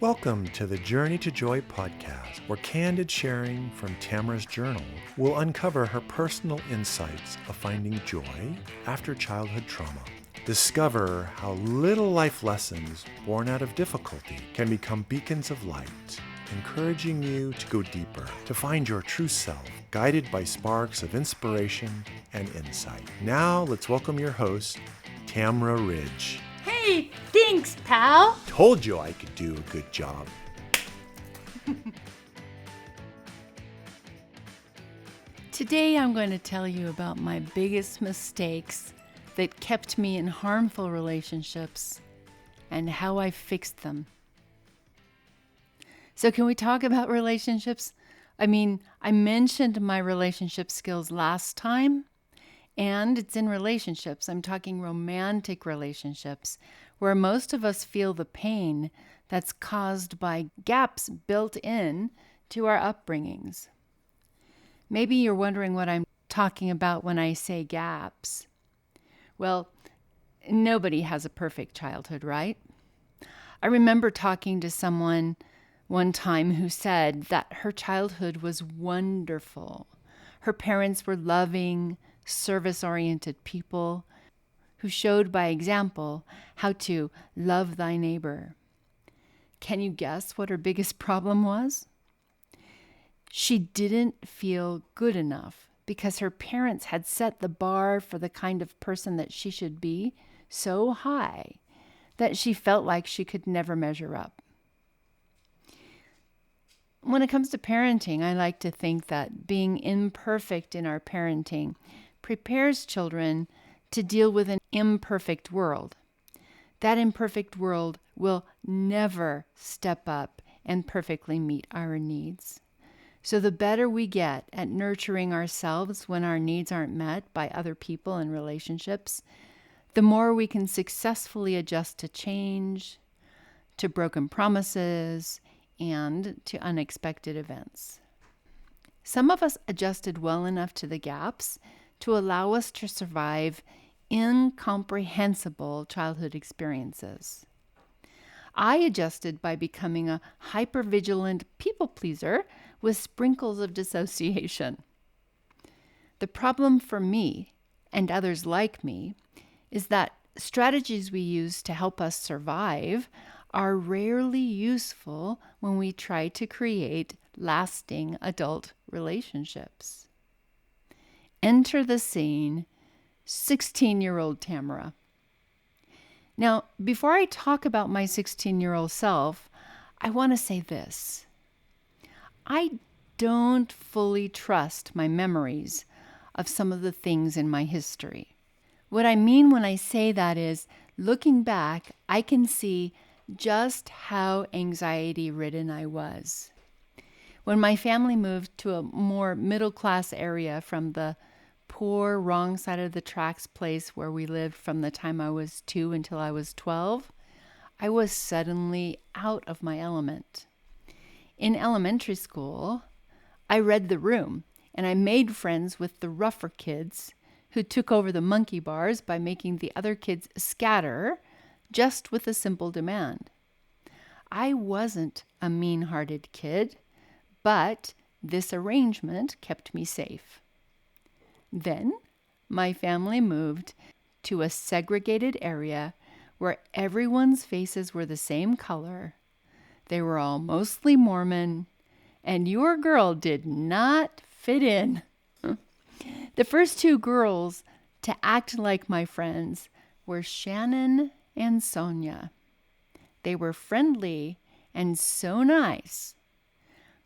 Welcome to the Journey to Joy podcast, where candid sharing from Tamara's journal will uncover her personal insights of finding joy after childhood trauma. Discover how little life lessons born out of difficulty can become beacons of light, encouraging you to go deeper, to find your true self, guided by sparks of inspiration and insight. Now, let's welcome your host, Tamara Ridge. Hey, thanks, pal. Told you I could do a good job. Today I'm going to tell you about my biggest mistakes that kept me in harmful relationships and how I fixed them. So can we talk about relationships? I mentioned my relationship skills last time, and it's in relationships. I'm talking romantic relationships, where most of us feel the pain that's caused by gaps built in to our upbringings. Maybe you're wondering what I'm talking about when I say gaps. Well, nobody has a perfect childhood, right? I remember talking to someone one time who said that her childhood was wonderful. Her parents were loving, service-oriented people who showed by example how to love thy neighbor. Can you guess what her biggest problem was? She didn't feel good enough because her parents had set the bar for the kind of person that she should be so high that she felt like she could never measure up. When it comes to parenting, I like to think that being imperfect in our parenting prepares children to deal with an imperfect world. That imperfect world will never step up and perfectly meet our needs. So the better we get at nurturing ourselves when our needs aren't met by other people and relationships, the more we can successfully adjust to change, to broken promises, and to unexpected events. Some of us adjusted well enough to the gaps to allow us to survive incomprehensible childhood experiences. I adjusted by becoming a hypervigilant people pleaser with sprinkles of dissociation. The problem for me and others like me is that strategies we use to help us survive are rarely useful when we try to create lasting adult relationships. Enter the scene, 16-year-old Tamara. Now, before I talk about my 16-year-old self, I want to say this. I don't fully trust my memories of some of the things in my history. What I mean when I say that is, looking back, I can see just how anxiety-ridden I was. When my family moved to a more middle-class area from the poor, wrong side of the tracks place where we lived from the time I was 2 until I was 12, I was suddenly out of my element. In elementary school, I read the room, and I made friends with the rougher kids who took over the monkey bars by making the other kids scatter just with a simple demand. I wasn't a mean-hearted kid, but this arrangement kept me safe. Then my family moved to a segregated area where everyone's faces were the same color. They were all mostly Mormon, and your girl did not fit in. The first two girls to act like my friends were Shannon and Sonia. They were friendly and so nice,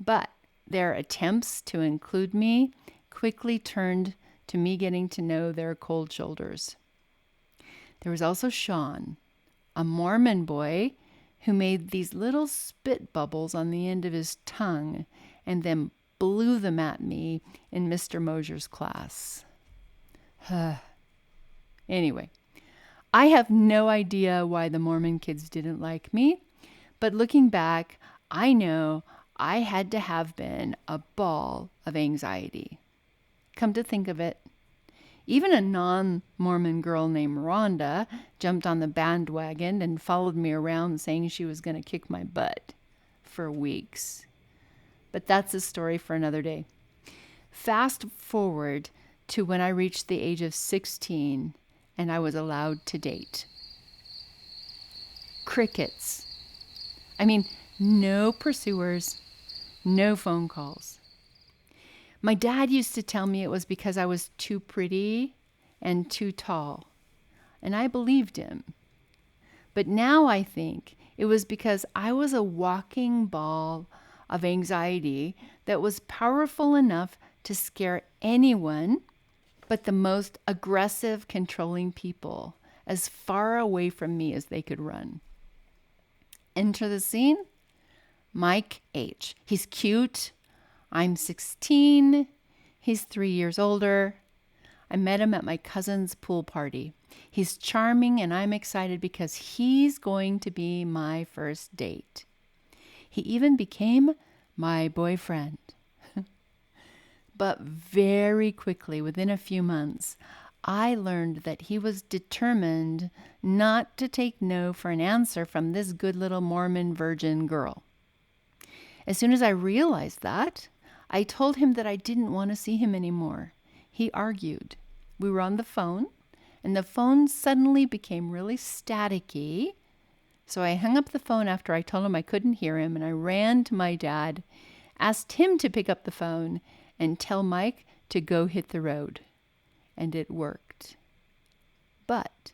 but their attempts to include me quickly turned to me getting to know their cold shoulders. There was also Sean, a Mormon boy who made these little spit bubbles on the end of his tongue and then blew them at me in Mr. Mosier's class. Anyway, I have no idea why the Mormon kids didn't like me, but looking back, I know I had to have been a ball of anxiety. Come to think of it, even a non-Mormon girl named Rhonda jumped on the bandwagon and followed me around saying she was going to kick my butt. for weeks. But that's a story for another day. Fast forward to when I reached the age of 16 and I was allowed to date. Crickets. I mean, no pursuers, no phone calls. My dad used to tell me it was because I was too pretty and too tall, and I believed him. But now I think it was because I was a walking ball of anxiety that was powerful enough to scare anyone but the most aggressive, controlling people as far away from me as they could run. Enter the scene, Mike H. He's cute. I'm 16. He's 3 years older. I met him at my cousin's pool party. He's charming and I'm excited because he's going to be my first date. He even became my boyfriend. But very quickly, within a few months, I learned that he was determined not to take no for an answer from this good little Mormon virgin girl. As soon as I realized that, I told him that I didn't want to see him anymore. He argued. We were on the phone, and the phone suddenly became really staticky. So I hung up the phone after I told him I couldn't hear him, and I ran to my dad, asked him to pick up the phone, and tell Mike to go hit the road. And it worked. But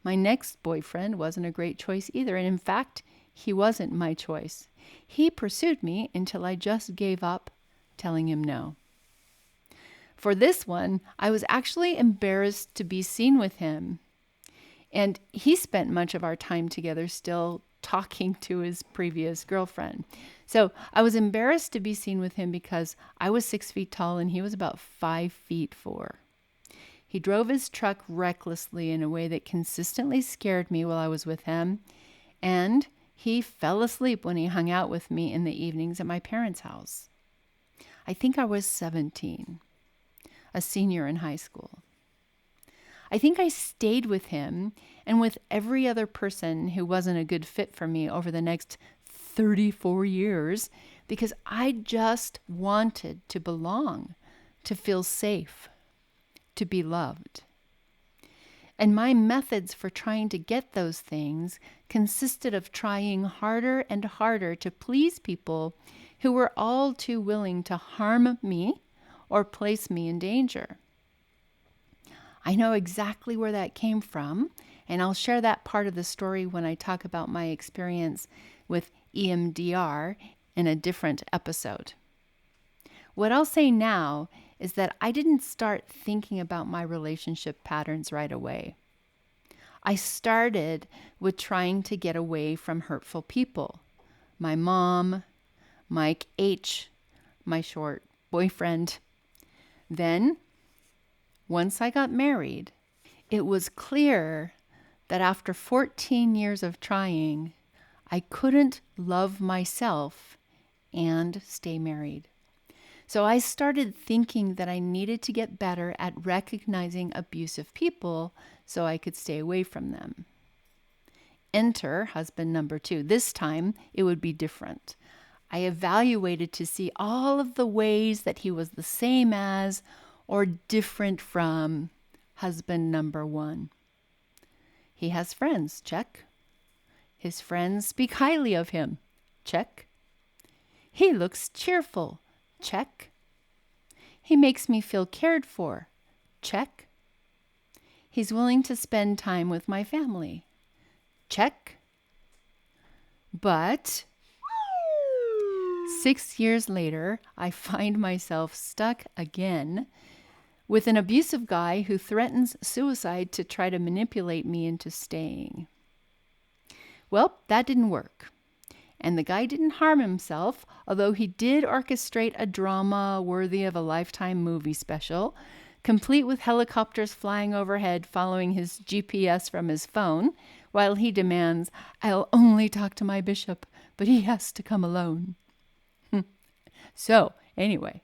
my next boyfriend wasn't a great choice either, and in fact, he wasn't my choice. He pursued me until I just gave up, telling him no. For this one, I was actually embarrassed to be seen with him. And he spent much of our time together still talking to his previous girlfriend. So I was embarrassed to be seen with him because I was 6 feet tall and he was about 5'4". He drove his truck recklessly in a way that consistently scared me while I was with him. And he fell asleep when he hung out with me in the evenings at my parents' house. I think I was 17, a senior in high school. I think I stayed with him and with every other person who wasn't a good fit for me over the next 34 years because I just wanted to belong, to feel safe, to be loved. And my methods for trying to get those things consisted of trying harder and harder to please people who were all too willing to harm me or place me in danger. I know exactly where that came from, and I'll share that part of the story when I talk about my experience with EMDR in a different episode. What I'll say now is that I didn't start thinking about my relationship patterns right away. I started with trying to get away from hurtful people. My mom, Mike H., my short boyfriend. Then, once I got married, it was clear that after 14 years of trying, I couldn't love myself and stay married. So I started thinking that I needed to get better at recognizing abusive people so I could stay away from them. Enter husband number 2. This time, it would be different. I evaluated to see all of the ways that he was the same as or different from husband number 1. He has friends, check. His friends speak highly of him, check. He looks cheerful, check. He makes me feel cared for, check. He's willing to spend time with my family, check. But 6 years later, I find myself stuck again with an abusive guy who threatens suicide to try to manipulate me into staying. Well, that didn't work. And the guy didn't harm himself, although he did orchestrate a drama worthy of a Lifetime movie special, complete with helicopters flying overhead following his GPS from his phone, while he demands, "I'll only talk to my bishop, but he has to come alone." So, anyway,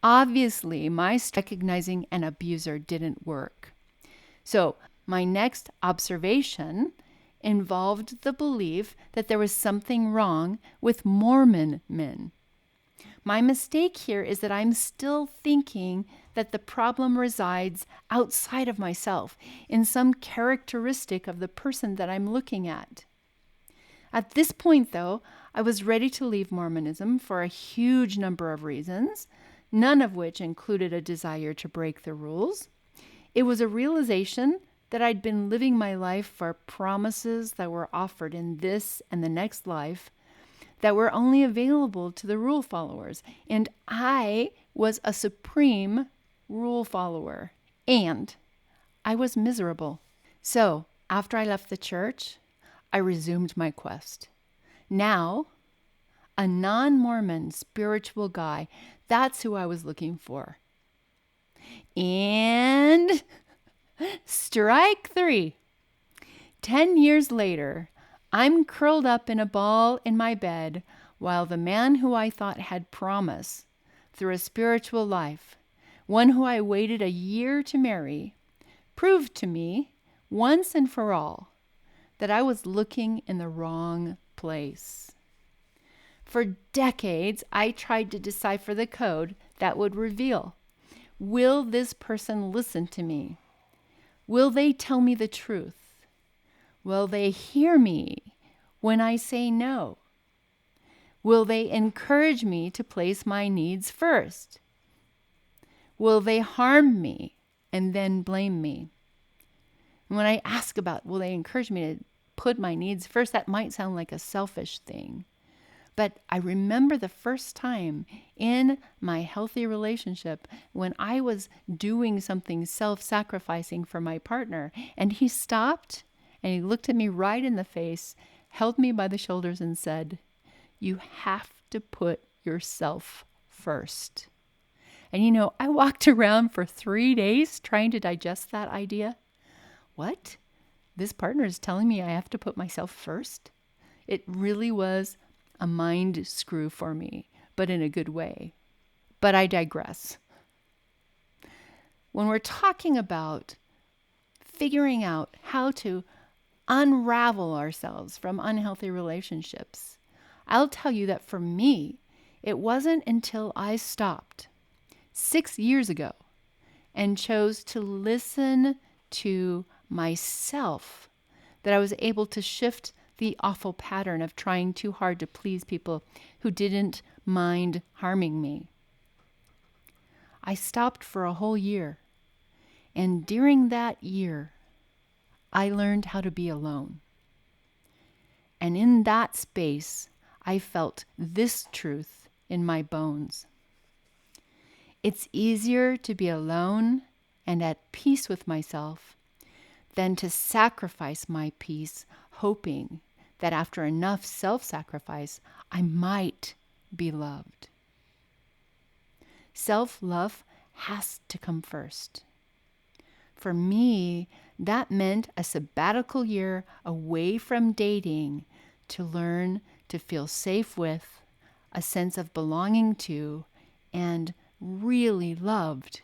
obviously my recognizing an abuser didn't work. So, my next observation involved the belief that there was something wrong with Mormon men. My mistake here is that I'm still thinking that the problem resides outside of myself, in some characteristic of the person that I'm looking at. At this point, though, I was ready to leave Mormonism for a huge number of reasons, none of which included a desire to break the rules. It was a realization that I'd been living my life for promises that were offered in this and the next life that were only available to the rule followers. And I was a supreme rule follower. And I was miserable. So, after I left the church, I resumed my quest. Now, a non-Mormon spiritual guy, that's who I was looking for. And strike 3. 10 years later, I'm curled up in a ball in my bed while the man who I thought had promise through a spiritual life, one who I waited a year to marry, proved to me once and for all that I was looking in the wrong place. For decades, I tried to decipher the code that would reveal, will this person listen to me? Will they tell me the truth? Will they hear me when I say no? Will they encourage me to place my needs first? Will they harm me and then blame me? And when I ask about will they encourage me to put my needs first, that might sound like a selfish thing. But I remember the first time in my healthy relationship when I was doing something self-sacrificing for my partner, and he stopped and he looked at me right in the face, held me by the shoulders and said, "You have to put yourself first." And I walked around for 3 days trying to digest that idea. What? This partner is telling me I have to put myself first? It really was a mind screw for me, but in a good way. But I digress. When we're talking about figuring out how to unravel ourselves from unhealthy relationships, I'll tell you that for me, it wasn't until I stopped 6 years ago and chose to listen to myself that I was able to shift the awful pattern of trying too hard to please people who didn't mind harming me. I stopped for a whole year, and during that year, I learned how to be alone. And in that space, I felt this truth in my bones. It's easier to be alone and at peace with myself than to sacrifice my peace, hoping that after enough self-sacrifice, I might be loved. Self-love has to come first. For me, that meant a sabbatical year away from dating to learn to feel safe with, a sense of belonging to, and really loved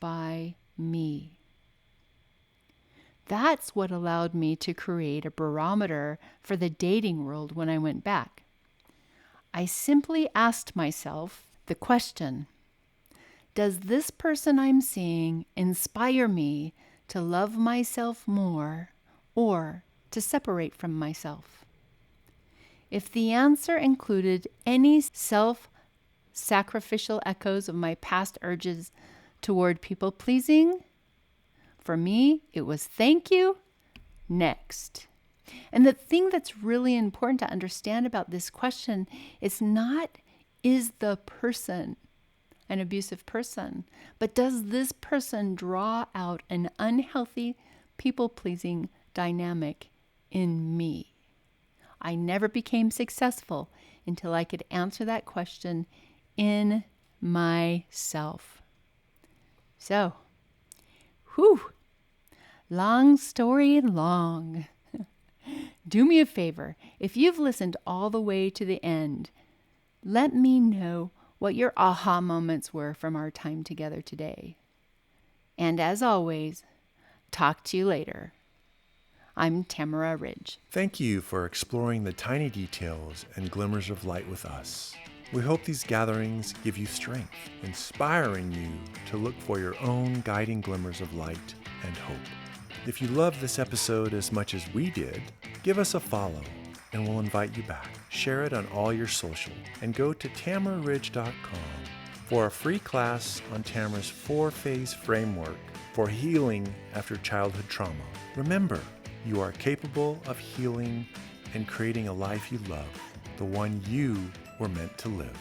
by me. That's what allowed me to create a barometer for the dating world when I went back. I simply asked myself the question, does this person I'm seeing inspire me to love myself more or to separate from myself? If the answer included any self-sacrificial echoes of my past urges toward people-pleasing, for me, it was thank you, next. And the thing that's really important to understand about this question is not, is the person an abusive person, but does this person draw out an unhealthy people-pleasing dynamic in me? I never became successful until I could answer that question in myself. So, long story long. Do me a favor, if you've listened all the way to the end, let me know what your aha moments were from our time together today. And as always, talk to you later. I'm Tamara Ridge. Thank you for exploring the tiny details and glimmers of light with us. We hope these gatherings give you strength, inspiring you to look for your own guiding glimmers of light and hope. If you loved this episode as much as we did, give us a follow and we'll invite you back. Share it on all your social and go to tamararidge.com for a free class on Tamara's 4-phase framework for healing after childhood trauma. Remember, you are capable of healing and creating a life you love, the one you were meant to live.